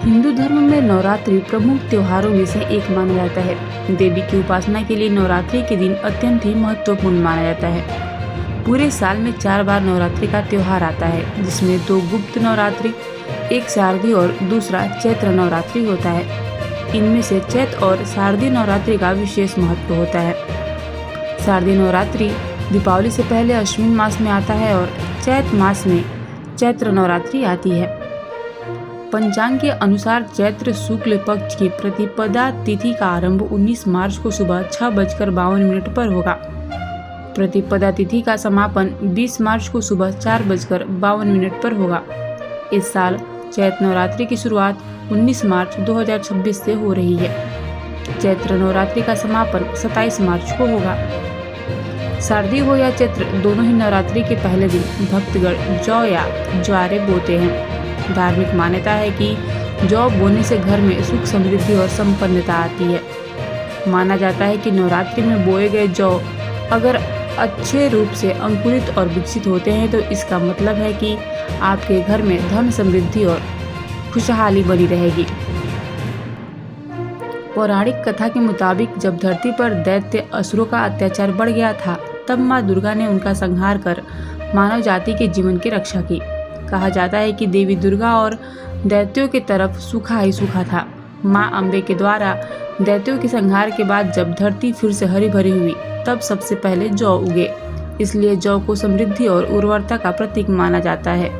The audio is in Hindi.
हिंदू धर्म में नवरात्रि प्रमुख त्योहारों में से एक माना जाता है। देवी की उपासना के लिए नवरात्रि के दिन अत्यंत ही महत्वपूर्ण माना जाता है। पूरे साल में 4 बार नवरात्रि का त्योहार आता है, जिसमें 2 गुप्त नवरात्रि, एक शारदीय और दूसरा चैत्र नवरात्रि होता है। इनमें से चैत्र और शारदीय नवरात्रि का विशेष महत्व होता है। शारदीय नवरात्रि दीपावली से पहले अश्विन मास में आता है और चैत्र मास में चैत्र नवरात्रि आती है। पंचांग के अनुसार चैत्र शुक्ल पक्ष की प्रतिपदा तिथि का आरंभ 19 मार्च को सुबह 6:52 पर होगा। प्रतिपदा तिथि का समापन 20 मार्च को सुबह 4:52 पर होगा। इस साल चैत्र नवरात्रि की शुरुआत 19 मार्च 2026 से हो रही है। चैत्र नवरात्रि का समापन 27 मार्च को होगा। शारदीय हो या चैत्र, दोनों ही नवरात्रि के पहले दिन भक्तगण जौ या ज्वारे बोते हैं। धार्मिक मान्यता है कि जौ बोने से घर में सुख समृद्धि और संपन्नता आती है। माना जाता है कि नवरात्रि में बोए गए जौ अगर अच्छे रूप से अंकुरित और विकसित होते हैं तो इसका मतलब है कि आपके घर में धन समृद्धि और खुशहाली बनी रहेगी। पौराणिक कथा के मुताबिक जब धरती पर दैत्य असुरों का अत्याचार बढ़ गया था, तब माँ दुर्गा ने उनका संहार कर मानव जाति के जीवन की रक्षा की। कहा जाता है कि देवी दुर्गा और दैत्यों की तरफ सूखा ही सूखा था। माँ अम्बे के द्वारा दैत्यों के संहार के बाद जब धरती फिर से हरी भरी हुई, तब सबसे पहले जौ उगे। इसलिए जौ को समृद्धि और उर्वरता का प्रतीक माना जाता है।